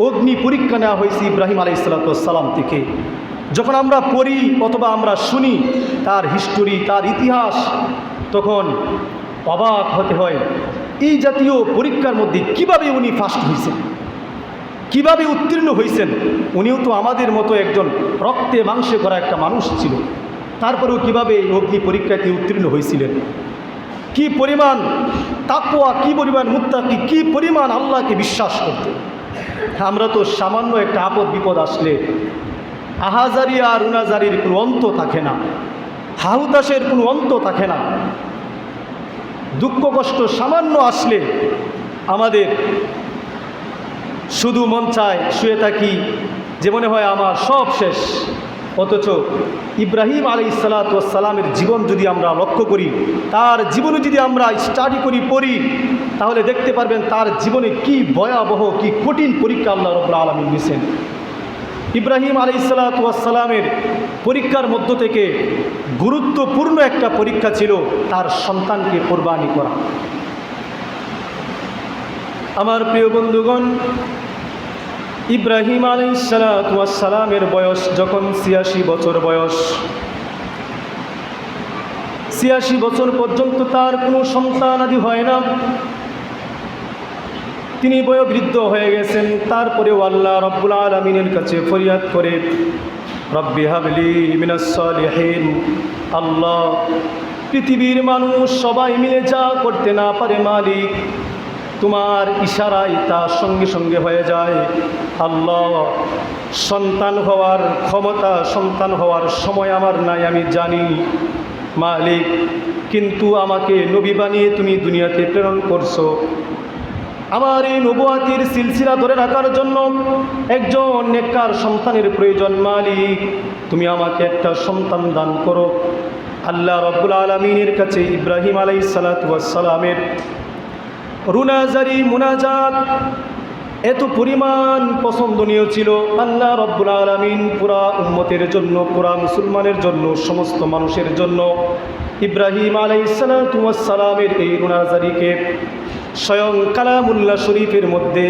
অগ্নি পরীক্ষা নেওয়া হয়েছে ইব্রাহিম আলাইহিসসালাম থেকে। যখন আমরা পড়ি অথবা আমরা শুনি তার হিস্টোরি, তার ইতিহাস, তখন অবাক হতে হয় এই জাতীয় পরীক্ষার মধ্যে কিভাবে উনি ফার্স্ট হয়েছেন, কিভাবে উত্তীর্ণ হয়েছেন। উনিও তো আমাদের মতো একজন রক্তে মাংসে করা একটা মানুষ ছিল, তারপরেও কিভাবে এই অগ্নি পরীক্ষাতে উত্তীর্ণ হয়েছিলেন। কি পরিমাণ তাকওয়া, কি পরিমাণ মুত্তাকি, কি পরিমাণ আল্লাহকে বিশ্বাস করতে। আমরা তো সামান্য একটা আপদ বিপদ আসলে আহাজারি আর উনাজারির কোনো অন্ত থাকে না, হাহুতাসের কোনো অন্ত থাকে না। দুঃখ কষ্ট সামান্য আসলে আমাদের শুধু মন চায় শুয়ে থাকি, যে মনে হয় আমার সব শেষ। অথচ ইব্রাহিম আলাইহিসসালামের জীবন যদি আমরা লক্ষ্য করি, তার জীবনে যদি আমরা স্টাডি করি, পড়ি, তাহলে দেখতে পারবেন তার জীবনে কি ভয়াবহ, কি কঠিন পরীক্ষা আল্লাহ রাব্বুল আলামিন দিয়েছেন। ইব্রাহিম আলাইহিসসালামের পরীক্ষার মধ্য থেকে গুরুত্বপূর্ণ একটা পরীক্ষা ছিল তার সন্তানকে কোরবানি করা। আমার প্রিয় বন্ধুগণ, ইব্রাহিম আলাইহিসসালামের বয়স যখন ৮৬ বছর বয়স, ৮৬ বছর পর্যন্ত তার কোনো সন্তান আদি হয় না, তিনি বয়োবৃদ্ধ হয়ে গেছেন। তারপরেও আল্লাহ রব্বুল আলামিনের কাছে ফরিয়াদ করে, রব্বি হাবলি মিনাস সালিহিন, আল্লাহ পৃথিবীর মানুষ সবাই মিলে যা করতে না পারে মালিক, তোমার ইশারায় তা সঙ্গে সঙ্গে হয়ে যায়। আল্লাহ, সন্তান হওয়ার ক্ষমতা, সন্তান হওয়ার সময় আমার নাই, আমি জানি মালিক, কিন্তু আমাকে নবী বানিয়ে তুমি দুনিয়াতে প্রেরণ করছো। আমার এই নবুয়াতির সিলসিলা ধরে রাখার জন্য একজন নেককার সন্তানের প্রয়োজন। মালিক, তুমি আমাকে একটা সন্তান দান করো। আল্লাহ রাব্বুল আলামিনের কাছে ইব্রাহিম আলাইহিসসালামের রুনাজারি মুনাজাত এত পরিমাণ পছন্দনীয় ছিল, আল্লাহ রাব্বুল আলামিন পুরা উম্মতের জন্য, পুরা মুসলমানের জন্য, সমস্ত মানুষের জন্য ইব্রাহিম আলাইহিসসালামের এই রুনাজারিকে স্বয়ং কালামুল্লাহ শরীফের মধ্যে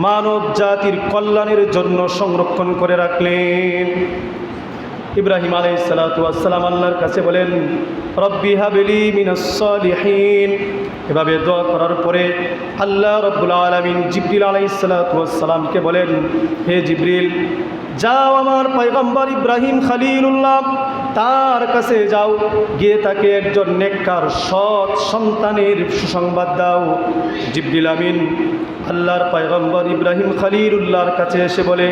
মানব জাতির কল্যাণের জন্য সংরক্ষণ করে রাখলেন। ইব্রাহিম আলাইহিসসালাম আল্লাহর কাছে বলেন, রব্বি হাবলি মিনাস সালিহিন। এভাবে দোয়া করার পরে আল্লাহ রাব্বুল আলামিন জিবরিল আলাইহিসসালামকে বলেন, হে জিবরিল, যাও আমার পয়গম্বর ইব্রাহিম খলিলুল্লাহ তার কাছে যাও, গিয়ে তাকে একজন নেককার সৎ সন্তানের সুসংবাদ দাও। জিবরিল আমিন আল্লাহর পয়গম্বর ইব্রাহিম খলিলুল্লাহর কাছে এসে বলে,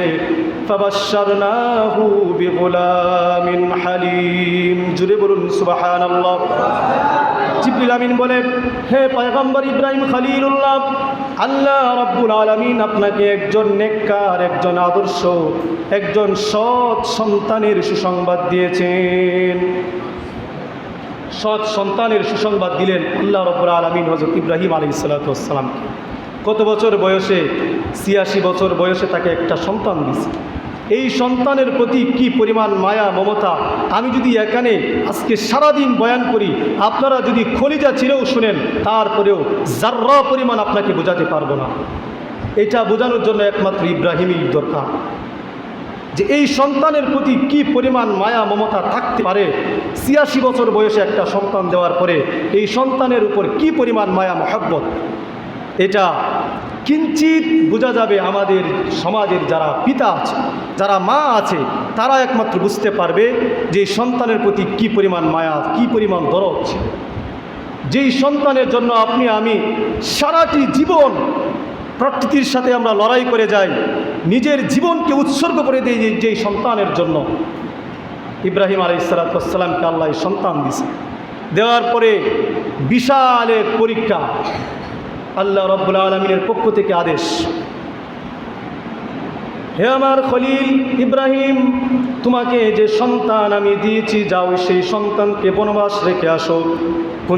ফাবাশশারনাহু বিগুলামিন হালিম। জুড়ে বলুন সুবহানাল্লাহ। জিবরিল আমিন বলে, হে পয়গম্বর ইব্রাহিম খলিলুল্লাহ, আল্লাহ রাব্বুল আলামিন আপনাকে একজন নেককার, একজন আদর্শ, একজন সৎ সন্তানের সুসংবাদ দিয়েছেন। সৎ সন্তানের সুসংবাদ দিলেন আল্লাহ রাব্বুল আলামিন হযরত ইব্রাহিম আলাইহিসসালামকে। কত বছর বয়সে? ৮৬ বছর বয়সে তাকে একটা সন্তান দিয়েছে। এই সন্তানের প্রতি কি পরিমাণ মায়া মমতা, আমি যদি এখানে আজকে সারাদিন বয়ান করি, আপনারা যদি খলিজা ছিঁড়েও শুনেন, তারপরেও যার্রা পরিমাণ আপনাকে বোঝাতে পারবো না। এটা বোঝানোর জন্য একমাত্র ইব্রাহিমই দরকার, যে এই সন্তানের প্রতি কি পরিমাণ মায়া মমতা থাকতে পারে। ৮৬ বছর বয়সে একটা সন্তান দেওয়ার পরে এই সন্তানের উপর কি পরিমাণ মায়া মহব্বত, এটা কিঞ্চিত বোঝা যাবে আমাদের সমাজের যারা পিতা আছে, যারা মা আছে, তারা একমাত্র বুঝতে পারবে যে সন্তানের প্রতি কি পরিমাণ মায়া, কি পরিমাণ দরদ ছিল। যেই সন্তানের জন্য আপনি আমি সারাটি জীবন প্রকৃতির সাথে আমরা লড়াই করে যাই, নিজের জীবনকে উৎসর্গ করে দিই যেই সন্তানের জন্য। ইব্রাহিম আলাইহিসসালামকে আল্লাহ সন্তান দিয়েছে, দেওয়ার পরে বিশাল এক পরীক্ষা, আল্লাহ রাব্বুল আলামিনের পক্ষ থেকে আদেশ, হে আমার খলিল ইব্রাহিম, তোমাকে যে সন্তান আমি দিয়েছি, যাও সেই সন্তানকে বনবাস রেখে আসো।